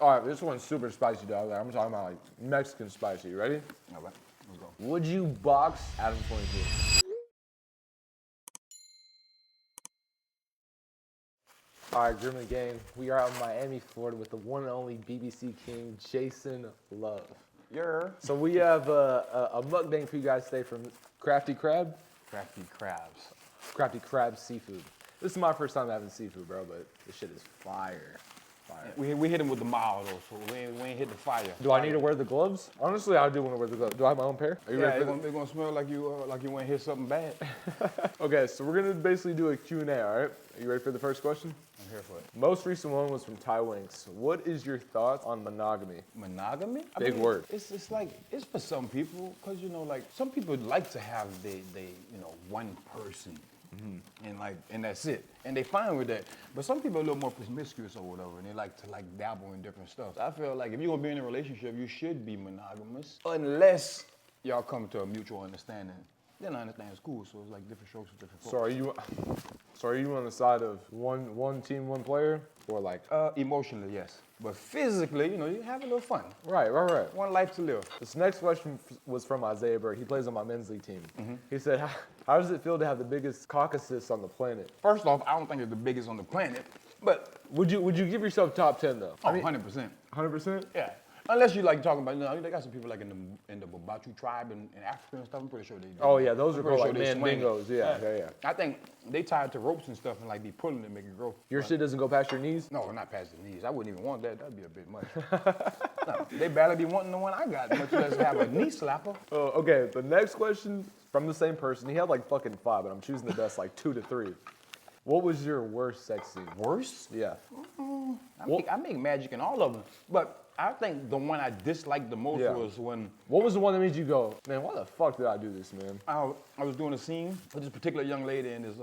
All right, this one's super spicy, dog. I'm talking about like Mexican spicy. You ready? All right, let's go. Would you box ADAM22? All right, Grimly Gang, we are out in Miami, Florida with the one and only BBC King, Jason Love. Yeah. So we have a mukbang for you guys today from Crafty Crab. Crafty Crabs. Crafty Crab Seafood. This is my first time having seafood, bro, but this shit is fire. Fire. We hit him with the mild though, so we ain't hit the fire. Do I need to wear the gloves? Honestly, I do want to wear the gloves. Do I have my own pair? Are you ready for it's gonna smell like you want to hit something bad. Okay, so we're gonna basically do a Q&A, all right? Are you ready for the first question? I'm here for it. Most recent one was from Ty Winks. What is your thoughts on monogamy? Monogamy? Big word. It's like, it's for some people, because, you know, like, some people like to have one person. And that's it. And they fine with that. But some people are a little more promiscuous or whatever, and they like to dabble in different stuff. I feel like if you're gonna be in a relationship, you should be monogamous. Unless y'all come to a mutual understanding. Then I understand it's cool, so it's like different strokes for different folks. So are you on the side of one team, one player? Or like? Emotionally, yes. But physically, you have a little fun. Right. One life to live. This next question was from Isaiah Bird. He plays on my men's league team. He said, how does it feel to have the biggest Caucasus on the planet? First off, I don't think it's the biggest on the planet, but. Would you give yourself top 10 though? Oh, 100%. 100%? Yeah. Unless you like talking about, they got some people like in the Babatu tribe in Africa and stuff. I'm pretty sure they do. Oh yeah, those are called like mandingos. Yeah. I think they tied to ropes and stuff and like be pulling to make it grow. Your shit doesn't go past your knees? No, not past the knees. I wouldn't even want that. That'd be a bit much. No, they barely be wanting the one I got, much less have a knee slapper. Oh, okay, the next question from the same person. He had like fucking 5, but I'm choosing the best, like 2 to 3. What was your worst sex scene? Worst? Yeah. I make magic in all of them, but I think the one I disliked the most was when... What was the one that made you go, man, why the fuck did I do this, man? I was doing a scene with this particular young lady and this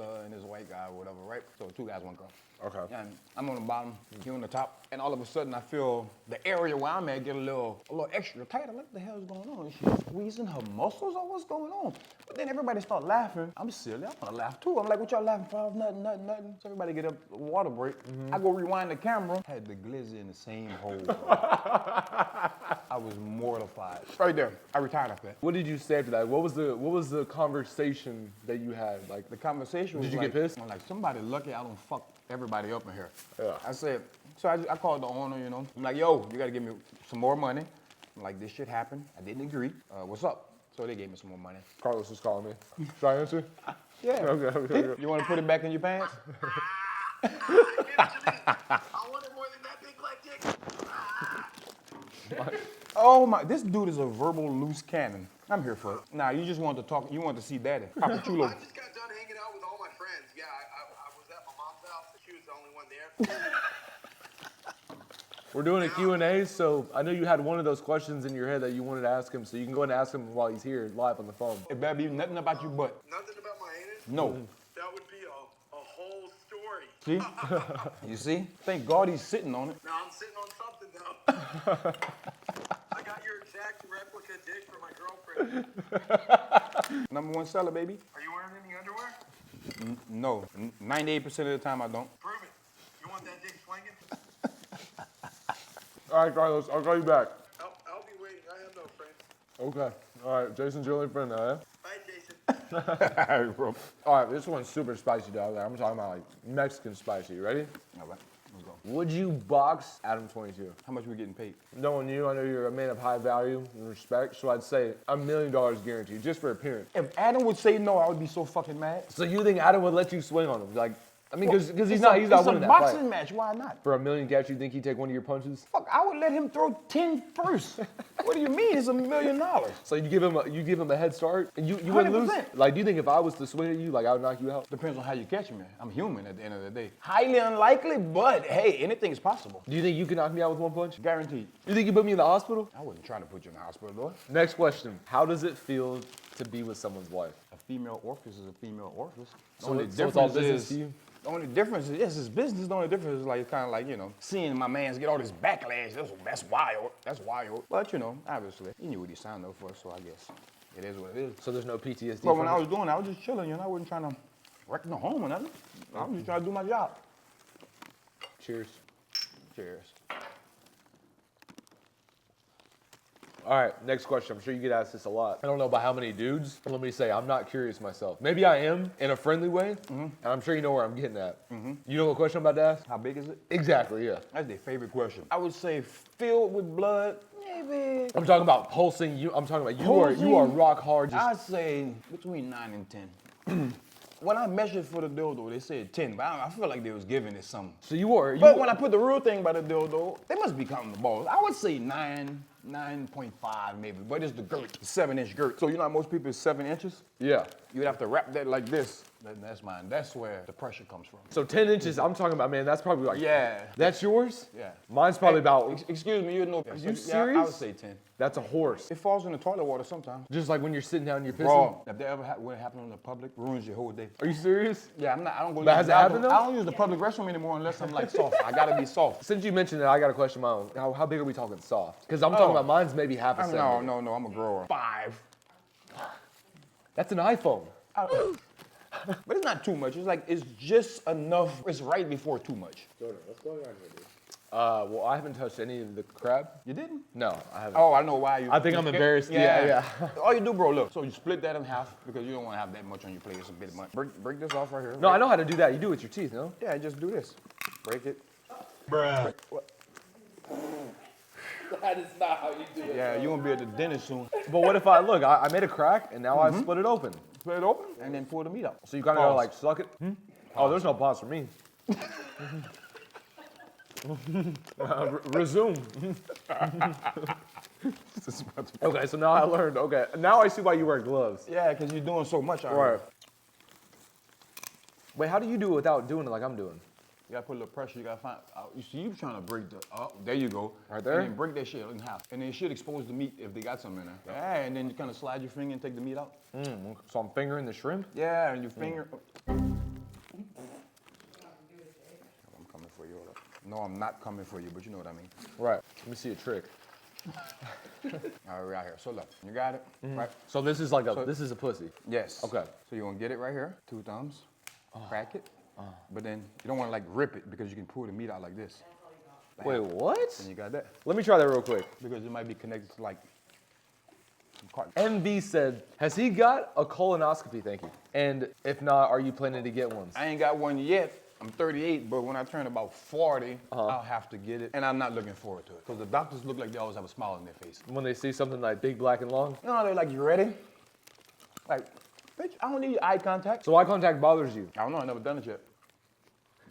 white guy or whatever, right? So 2 guys, 1 girl. Okay. And I'm on the bottom, you on the top, and all of a sudden I feel the area where I'm at get a little extra tight. I'm like, what the hell is going on? Is she squeezing her muscles or what's going on? But then everybody start laughing. I'm silly, I wanna laugh too. I'm like, what y'all laughing for? Nothing. So everybody get up, water break. I go rewind the camera, had the glizzy in the same hole. I was mortified. Right there, I retired after that. What did you say after that? What was the conversation that you had? Like the conversation was did you get pissed? I'm like, somebody lucky I don't fuck everybody up in here. Yeah. I said, so I called the owner, I'm like, yo, you gotta give me some more money. I'm like, this shit happened. I didn't agree. What's up? So they gave me some more money. Carlos is calling me. Should I answer? Yeah. Okay. You wanna put it back in your pants? I wanted more than that big black dick. Oh my, this dude is a verbal loose cannon. I'm here for it. Nah, you just wanted to talk, you wanted to see daddy. Papa Chulo. I just got done hanging out with all my friends. Yeah, I was at my mom's house. She was the only one there. We're doing a Q&A, so I know you had one of those questions in your head that you wanted to ask him, so you can go ahead and ask him while he's here live on the phone. It better be nothing about your butt. Nothing about my anus? No. That would be a whole story. See? You see? Thank God he's sitting on it. No, I'm sitting on something though. I got your exact replica dick for my girlfriend. #1 seller, baby. Are you wearing any underwear? No. 98% of the time I don't. Prove it. You want that dick swinging? All right, Carlos, I'll call you back. I'll be waiting. I have no friends. Okay. All right, Jason's your only friend now, yeah? Bye, Jason. All right, this one's super spicy, dog. I'm talking about like Mexican spicy. You ready? All right, let's go. Would you box ADAM22? How much we getting paid? Knowing you, I know you're a man of high value and respect, so I'd say $1 million guaranteed, just for appearance. If Adam would say no, I would be so fucking mad. So you think Adam would let you swing on him? Like, I mean, because he's It's not a winning that fight. boxing match, why not? For $1 million cash, you think he'd take one of your punches? Fuck, I would let him throw 10 first. What do you mean? It's $1 million. So you give him a head start, and you wouldn't lose. 100%. Like, do you think if I was to swing at you, like I would knock you out? Depends on how you catch me. I'm human at the end of the day. Highly unlikely, but hey, anything is possible. Do you think you can knock me out with one punch? Guaranteed. You think you put me in the hospital? I wasn't trying to put you in the hospital, though. Next question. How does it feel to be with someone's wife? A female orifice is a female orifice. So it's all business to you? The only difference is, yes, it's business. The only difference is like, kind of like, seeing my mans get all this backlash. That's wild. That's wild. But, obviously, he knew what he signed up for, so I guess it is what it is. So there's no PTSD? But when I was doing it, I was just chilling, I wasn't trying to wreck no home or nothing. I was just trying to do my job. Cheers. Cheers. All right, next question. I'm sure you get asked this a lot. I don't know about how many dudes, but let me say, I'm not curious myself. Maybe I am in a friendly way, and I'm sure you know where I'm getting at. You know what question I'm about to ask? How big is it? Exactly, yeah. That's their favorite question. I would say filled with blood, maybe. I'm talking about pulsing. I'm talking about you are rock hard. I'd say between 9 and 10. When I measured for the dildo, they said 10, but I feel like they was giving it something. So you were. But when I put the real thing by the dildo, they must be counting the balls. I would say 9.5 maybe, but it's the girt, 7-inch girt. So you know how most people is 7 inches? Yeah. You would have to wrap that like this. That's mine. That's where the pressure comes from. So 10 inches, I'm talking about, man, that's probably like. Yeah. That's yours? Yeah. Mine's probably about. Excuse me, you know. Are you I serious? would say 10. That's a horse. It falls in the toilet water sometimes. Just like when you're sitting down and you're pissing. Bro, if that ever when it happens in the public, ruins your whole day. Are you serious? Yeah, I don't go. But has it happened though? I don't use the public restroom anymore unless I'm like soft. I gotta be soft. Since you mentioned that, I got a question of my own. How big are we talking soft? Because I'm talking about mine's maybe half a centimeter. No, I'm a grower. 5. That's an iPhone. But it's not too much. It's like, it's just enough. It's right before too much. Jordan, what's going on here, dude? Well, I haven't touched any of the crab. You didn't? No, I haven't. Oh, I know why you. I think I'm embarrassed. Yeah. All you do, bro, look. So you split that in half because you don't want to have that much on your plate. It's a bit much. Break this off right here. No, I know how to do that. You do it with your teeth, no? Yeah, just do this. Break it. Bruh. What? That is not how you do it. Yeah, you won't be at the dentist soon. But what if I made a crack and now I split it open? Split it open and then pull the meat out. So you kind of gotta like suck it? Oh, there's no pause for me. Resume. Okay, so now I learned. Okay, now I see why you wear gloves. Yeah, because you're doing so much already. Right. Wait, how do you do it without doing it like I'm doing? You gotta put a little pressure. You gotta find. You see, you trying to break the. Oh, there you go. Right there. And then break that shit in half, and then you should expose the meat if they got some in there. Yeah, and then you kind of slide your finger and take the meat out. So I'm fingering the shrimp? Yeah, and your finger. I'm coming for you. No, I'm not coming for you, but you know what I mean. Right. Let me see a trick. All right, we're out here. So look, you got it, right? So this is like this is a pussy. Yes. Okay. So you're gonna get it right here, 2 thumbs, crack it, but then you don't want to like rip it because you can pull the meat out like this. Bam. Wait, what? And you got that Let me try that real quick. because it might be connected to like. some cartilage. MV said, has he got a colonoscopy, thank you? And if not, are you planning to get one? I ain't got one yet. I'm 38, but when I turn about 40, I'll have to get it. And I'm not looking forward to it. Because the doctors look like they always have a smile on their face. When they see something like big, black, and long? You know, they're like, you ready? Like, bitch, I don't need eye contact. So eye contact bothers you? I don't know, I never done it yet.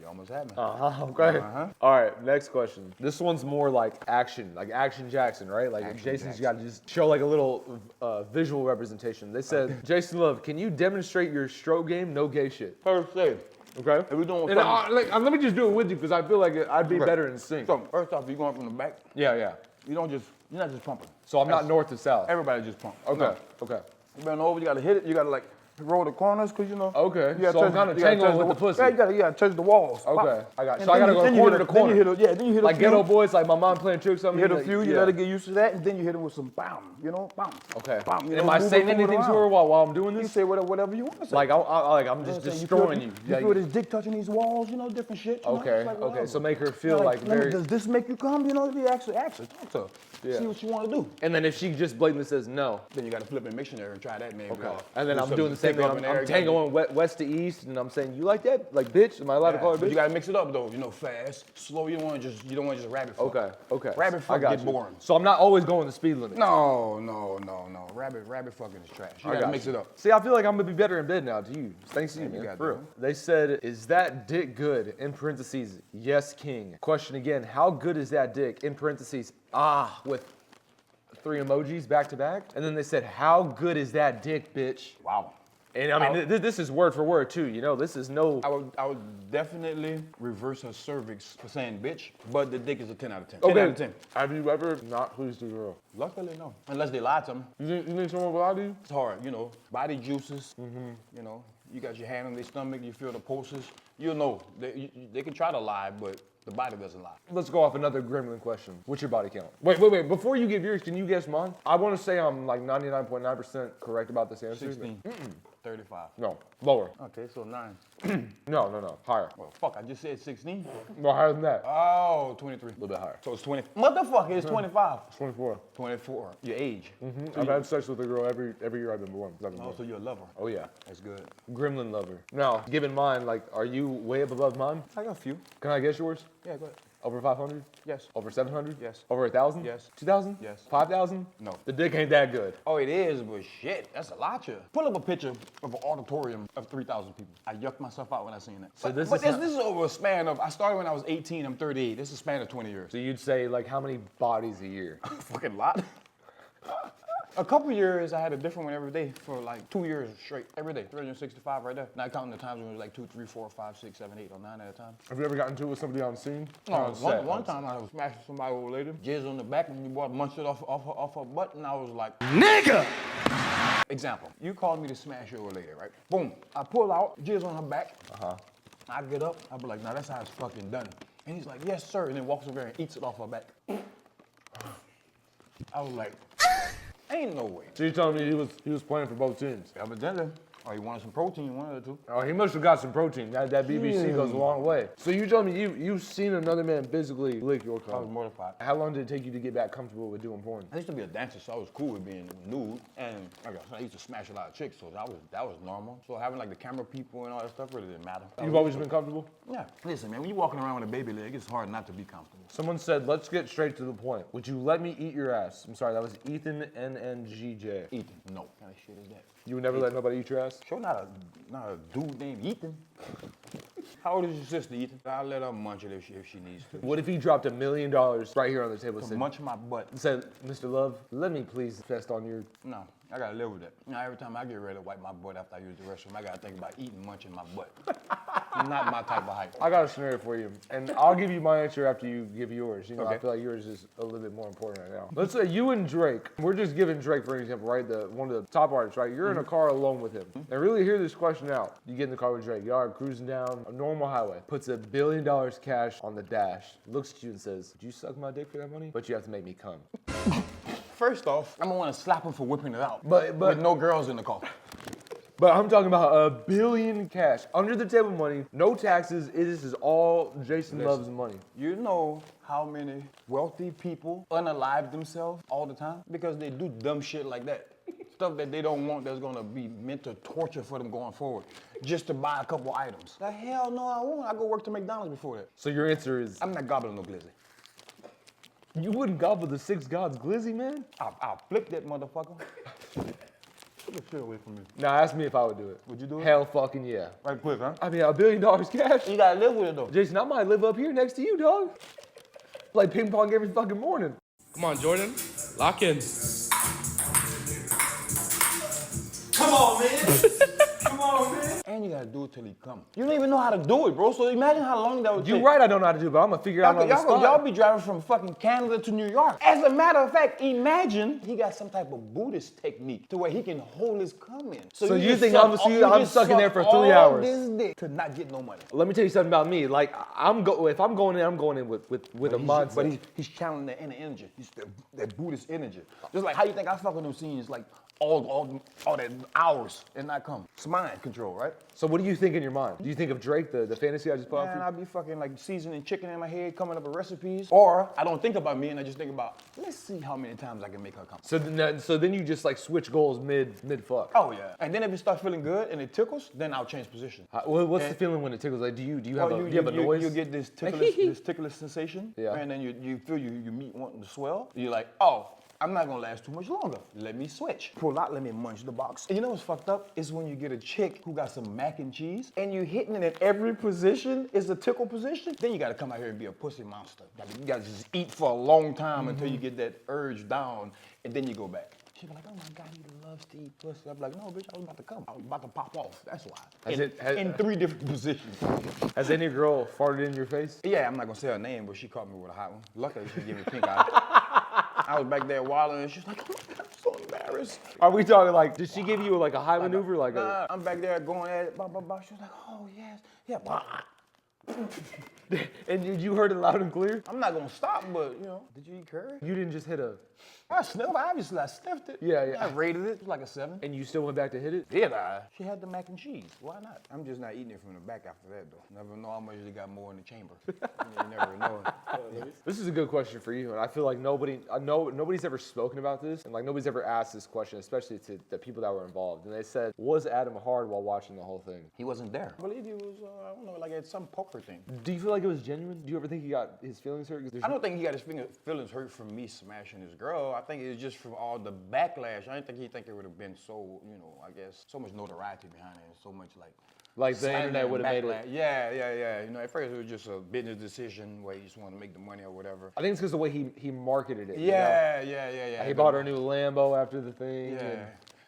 You almost had me. Okay. All right, next question. This one's more like Action Jackson, right? Like Action Jason's Jackson. got to just show like a little visual representation. They said, Jason Love, can you demonstrate your stroke game? No gay shit. First thing. Okay. If we doing And something- let me just do it with you because I feel like I'd be Okay. better in sync. So, first off, you going from the back, Yeah. you're not just pumping. So I'm not north to south. Everybody just pump. Okay. No. Okay. You bend over, you gotta hit it, you gotta like roll the corners, cause you know. Okay, you gotta so I'm touch- kinda you gotta tangling touch with the the pussy. Yeah, you gotta touch the walls. Okay, Pop. I got. And So I then gotta you- go then you corner hit to a- then corner. you hit a- yeah, then you hit a Like few. ghetto boys, like my mom playing tricks on me. Hit a like, few, you yeah. gotta get used to that, and then you hit it with some bam, you know, bam. Okay. Bam, you Am know, I move saying it, move it anything to around. her while I'm doing You this? say whatever you want to say. Like I'm You know just what I'm saying? destroying you. You feel this dick touching these walls, you know, different shit. You know? Okay, It's like, okay. whatever. So make her feel You know, like let me- very. Does this make you come? You know, you actually talk to her. Yeah. See what you want to do. And then if she just blatantly says no, Then you gotta flip a missionary and try that, maybe. okay. or And then do I'm some doing the same pick thing. up in I'm there, tangoing west to east, and I'm saying, you like that? Like bitch? Am I allowed to call her But bitch? you gotta mix it up though. You know, fast, slow. You don't want to just rabbit fuck. Okay. Rabbit I fuck got get you. boring. So I'm not always going the speed limit. No. Rabbit fucking is trash. You I gotta got mix you. it up. See, I feel like I'm gonna be better in bed now. To you, thanks to you, Yeah, you man. got For that. real. They said, "Is that dick good?" In parentheses, yes, king. Question again: how good is that dick? In parentheses, with 3 emojis back to back. And then they said, "How good is that dick, bitch?" Wow. And I mean, this is word for word too. You know, this is no. I would definitely reverse her cervix for saying bitch, but the dick is a 10 out of 10. Okay. 10 out of 10. Have you ever not pleased a girl? Luckily, no. Unless they lie to me. You think someone will lie to you? It's hard, you know. Body juices, you know. You got your hand on their stomach, you feel the pulses. You know, they can try to lie, but the body doesn't lie. Let's go off another gremlin question. What's your body count? Wait. Before you give yours, can you guess mine? I want to say I'm like 99.9% correct about this answer. 16. 35. No, lower. Okay, so 9. No, higher. Well, fuck, I just said 16. No, higher than that. Oh, 23. A little bit higher. So it's 20. Motherfucker, it's 25. 24. 24. Your age. I've had sex with a girl every year I've been born. Oh, so you're a lover. Oh yeah, That's good. gremlin lover. Now, given mine, like, are you way up above mine? I got a few. Can I guess yours? Yeah, go ahead. Over 500? Yes. Over 700? Yes. Over 1,000? Yes. 2,000? Yes. 5,000? No. The dick ain't that good. Oh, it is, but shit, that's a lot, yeah. Pull up a picture of an auditorium of 3,000 people. I yucked myself out when I seen that. So But this this is is over a span of, I started when I was 18, I'm 38. This is a span of 20 years. So you'd say, like, how many bodies a year? Fucking lot. A couple years, I had a different one every day for like 2 years straight. Every day, 365 right there. Not counting the times when it was like 2, 3, 4, 5, 6, 7, 8, or 9 at a time. Have you ever gotten into it with somebody on scene? No, On set? one time I was smashing somebody old lady, jizz on the back, and you bought munched it off her butt, and I was like, nigga! Example, you called me to smash your old lady, right? Boom, I pull out, jizz on her back. I get up, I be like, nah, that's how it's fucking done. And he's like, yes, sir, and then walks over there and eats it off her back. I was like, ain't no way. So you're telling me he was playing for both teams? Evidently. Or you wanted some protein, one of the two. Oh, he must have got some protein. That BBC goes a long way. So you telling me you've seen another man physically lick your I was cock? mortified. How long did it take you to get back comfortable with doing porn? I used to be a dancer, so I was cool with being nude. And I used to smash a lot of chicks, so that was normal. So having like the camera people and all that stuff really didn't matter. You've always been comfortable? Yeah. Listen, man, when you're walking around with a baby leg, it's hard not to be comfortable. Someone said, let's get straight to the point. Would you let me eat your ass? I'm sorry, that was Ethan NNGJ. Ethan, no. What kind of shit is that? You would never let nobody eat your ass? Sure, not a dude named Ethan. How old is your sister, Ethan? I'll let her munch it if she needs to. What if he dropped $1 million right here on the table and said, Munch my butt. said, Mr. Love, let me please test on your... No, I gotta live with that. Now, every time I get ready to wipe my butt after I use the restroom, I gotta think about eating, munching my butt. Not my type of hype. I got a scenario for you, and I'll give you my answer after you give yours. You know, I Okay. feel like yours is a little bit more important right now. Let's say you and Drake, we're just giving Drake for an example, right? One of the top artists, right? You're in a car alone with him. And really hear this question out. You get in the car with Drake, y'all are cruising down a normal highway, puts $1 billion cash on the dash, looks at you and says, "Did you suck my dick for that money? But you have to make me come." First off, I'm gonna wanna slap him for whipping it out. But- with no girls in the car. But I'm talking about $1 billion cash, under the table money, no taxes. This is all Jason Love's money. You know how many wealthy people unalive themselves all the time? Because they do dumb shit like that. Stuff that they don't want that's gonna be mental torture for them going forward. Just to buy a couple items. The hell no, I won't. I go work to McDonald's before that. So your answer is, I'm not gobbling no glizzy. you wouldn't gobble the 6 gods glizzy, man? I'll flip that motherfucker. Get the shit away from me. Now ask me if I would do it. Would you do it? Hell fucking yeah. Right quick, huh? I mean, $1 billion cash? You gotta live with it though. Jason, I might live up here next to you, dog. Play ping pong every fucking morning. Come on, Jordan. Lock in. Come on, man. Come on, man. And you gotta do it till he come. You don't even know how to do it, bro. So imagine how long that would take. You're right, I don't know how to do it, but I'm gonna figure it out on the spot. Y'all be driving from fucking Canada to New York. As a matter of fact, imagine he got some type of Buddhist technique to where he can hold his cum in. So you just think suck I'm just stuck in there suck for 3 all hours? This dick to not get no money. Let me tell you something about me. Like, if I'm going in, I'm going in with a mindset. But he's channeling that inner energy. He's that Buddhist energy. Just like how you think I fuck with them scenes like all that hours and not come. It's mind control, right? So what do you think in your mind? Do you think of Drake, the fantasy I just put out Man, for I be fucking like seasoning chicken in my head, coming up with recipes. Or I don't think about me and I just think about, let's see how many times I can make her come. you? So then you just like switch goals mid fuck. Oh yeah. And then if it starts feeling good and it tickles, then I'll change position. What's the feeling when it tickles? Like, do you have Well, a noise? You get this ticklish sensation. Yeah. And then you feel your meat wanting to swell. You're like, oh, I'm not gonna last too much longer. Let me switch. Pull out, let me munch the box. And you know what's fucked up? Is when you get a chick who got some mac and cheese and you hitting it in every position is the tickle position. Then you gotta come out here and be a pussy monster. You gotta just eat for a long time until you get that urge down and then you go back. She be like, oh my God, he loves to eat pussy. I'm like, no, bitch, I was about to come. I was about to pop off. That's why. In 3 different positions. Has any girl farted in your face? Yeah, I'm not gonna say her name, but she caught me with a hot one. Luckily, she gave me pink eye. I was back there wilding, and she's like, oh my God, I'm so embarrassed. Are we talking like, did she give you like a high maneuver? Like I'm back there going at it, blah, blah, blah. She was like, oh, yes, yeah, blah. And you heard it loud and clear? I'm not gonna stop, but you know, did you eat curry? You didn't just hit a... I sniffed, obviously I sniffed it. Yeah. I rated it like a 7. And you still went back to hit it? Did I? She had the mac and cheese. Why not? I'm just not eating it from the back after that, though. Never know how much they got more in the chamber. You never know. This is a good question for you, and I feel like nobody's ever spoken about this, and like nobody's ever asked this question, especially to the people that were involved. And they said, was Adam hard while watching the whole thing? He wasn't there. I believe he was, I don't know, like at some poker thing. Do you feel like it was genuine? Do you ever think he got his feelings hurt? I don't think he got his feelings hurt from me smashing his girl. I think it was just from all the backlash. I didn't think it would have been so, you know, I guess, so much notoriety behind it and so much like the internet would have made it. Yeah. You know, at first it was just a business decision where he just wanted to make the money or whatever. I think it's because the way he marketed it. Yeah. He bought her a new Lambo after the thing. Yeah. And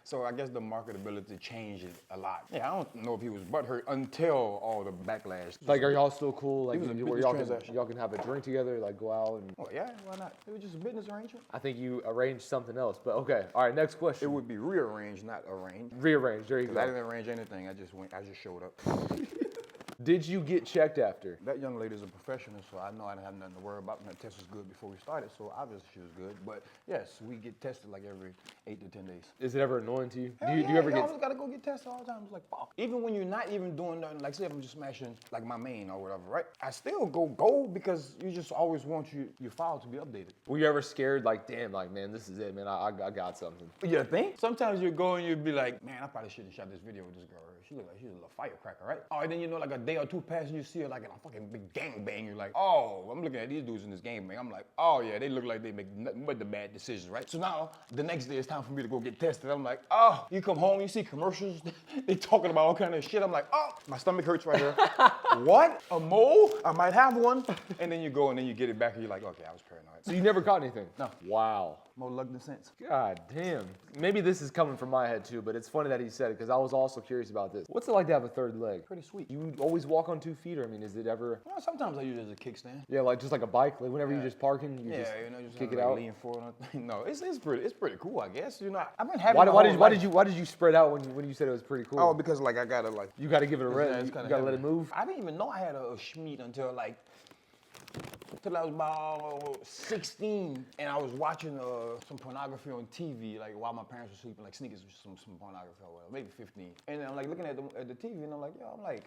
So I guess the marketability changed a lot. Yeah, I don't know if he was butthurt until all the backlash. like, are y'all still cool? Like, It was a where business transaction. y'all can have a drink together, like go out and... Well, yeah, why not? It was just a business arrangement. I think you arranged something else, but okay. All right, next question. It would be rearranged, not arranged. Rearranged, there you 'Cause I go. didn't arrange anything. I just showed up. Did you get checked after? That young lady's a professional, so I know I didn't have nothing to worry about. And that test was good before we started, so obviously she was good. But yes, we get tested like every 8 to 10 days. Is it ever annoying to you? Hell Do you ever you get... always gotta go get tested all the time. It's like, fuck. Even when you're not even doing nothing, like say if I'm just smashing like my main or whatever, right? I still go because you just always want your file to be updated. Were you ever scared, like, damn, like, man, this is it, man, I got something? You think? Sometimes you go and you'd be like, man, I probably shouldn't have shot this video with this girl. She look like she's a little firecracker, right? Oh, and then you know, like a day or two pass and you see her like in a fucking big gangbang. You're like, oh, I'm looking at these dudes in this gangbang. I'm like, oh yeah, they look like they make nothing but the bad decisions, right? So now the next day it's time for me to go get tested. I'm like, oh, you come home, you see commercials, they talking about all kind of shit. I'm like, oh, my stomach hurts right here. What? A mole? I might have one. And then you go and then you get it back and you're like, okay, I was paranoid. So you never caught anything? No. Wow. More luck than sense. God damn. Maybe this is coming from my head too, but it's funny that he said it because I was also curious about this. What's it like to have a third leg? Pretty sweet. You always walk on 2 feet, or I mean, is it ever... Well, sometimes I use it as a kickstand. Yeah, like just like a bike, like whenever you just parking, you just you know, just kick kinda it like out. lean forward. No, it's pretty cool, I guess. You know, I've been having. Why did you spread out when you said it was pretty cool? Oh, because like I gotta like. You got to give it a rest. it's You kinda got to let heavy. it move. I didn't even know I had a schmeat until I was about 16, and I was watching some pornography on TV, like while my parents were sleeping, like sneakers, some pornography or whatever, maybe 15. And then I'm like looking at the TV, and I'm like, yo, I'm like,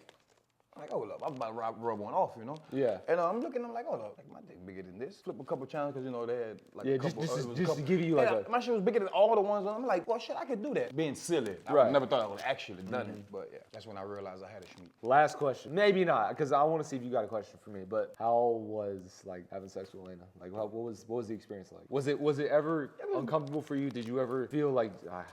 hold up, I'm about to rub one off, you know? Yeah. And I'm looking, I'm like, hold up, like my dick bigger than this. Flip a couple channels, because, you know, they had like Yeah, a couple. just to give you like a... My shit was bigger than all the ones. I'm like, well, shit, I could do that. Being silly. Right. I never thought I would actually done it. But yeah, that's when I realized I had a schmeat. Last question. Maybe not, because I want to see if you got a question for me. But how was like having sex with Lena? Like, what was the experience like? Was it ever uncomfortable for you? Did you ever feel like,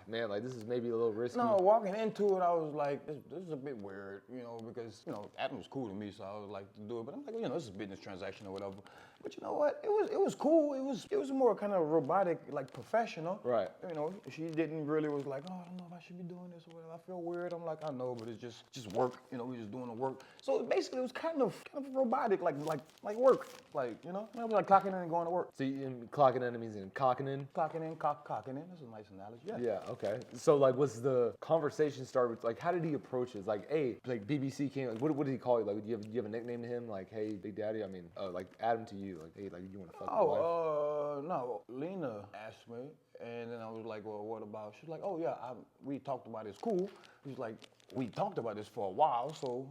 man, like this is maybe a little risky? No, walking into it, I was like, this is a bit weird, you know, because, you know, Adam was cool to me, so I was like to do it. But I'm like, you know, this is a business transaction or whatever. But you know what? It was cool. It was more kind of robotic, like professional. Right. You know, she didn't really was like, oh, I don't know if I should be doing this or whatever. I feel weird. I'm like, I know, but it's just work. You know, we just doing the work. So basically, it was kind of robotic, like work, like you know, it was like clocking in and going to work. So clocking in means cocking in. Clocking in, cocking in. That's a nice analogy. Yeah. Yeah. Okay. So like, was the conversation start with like, how did he approach it? Like, hey, like BBC came. Like, what did he call you? Like, do you have a nickname to him? Like, hey, Big Daddy. I mean, like Adam to you. Like, hey, like you want to fuck my wife? No. Lena asked me, and then I was like, well, what about? She's like, oh yeah, we talked about it. It's cool. He's like, we talked about this for a while, so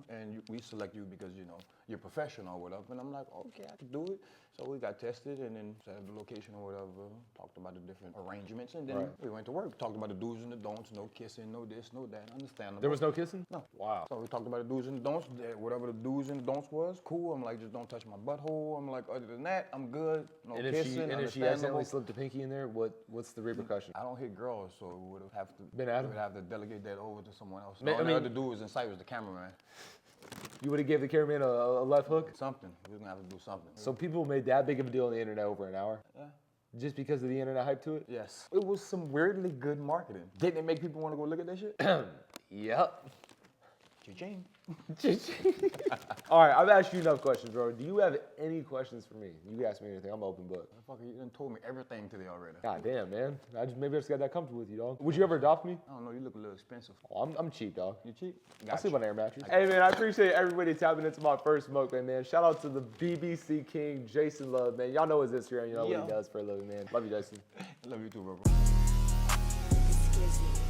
we select you because you know you're professional or whatever. And I'm like, okay, I can do it. So we got tested and then set up the location or whatever. Talked about the different arrangements, and then we went to work. Talked about the do's and the don'ts. No kissing, no this, no that. Understandable. There was no kissing? No. Wow. So we talked about the do's and the don'ts. Whatever the do's and don'ts was, cool. I'm like, just don't touch my butthole. I'm like, other than that, I'm good. No And kissing. if she accidentally slipped a pinky in there, what's the repercussion? I don't hit girls, so we would have to. Been Adam? We would have to delegate that over to someone else. I The mean- other dude was in sight was the cameraman. You would have gave the cameraman a left hook? Something. We was gonna have to do something. So people made that big of a deal on the internet over an hour? Yeah. Just because of the internet hype to it? Yes. It was some weirdly good marketing. Didn't it make people want to go look at that shit? Yep. Cha-ching. All right, I've asked you enough questions, bro. Do you have any questions for me? You can ask me anything. I'm an open book. Motherfucker, you done told me everything today already. God damn, man. Maybe I just got that comfortable with you, dog. Would you ever adopt me? I don't know, you look a little expensive. Oh, I'm cheap, dog. You cheap? I'll sleep on an air mattress. Hey, man, I appreciate everybody tapping into my first mukbang, man. Shout out to the BBC King, Jason Love, man. Y'all know his Instagram. You know what he does for a living, man. Love you, Jason. I love you too, bro. Excuse me.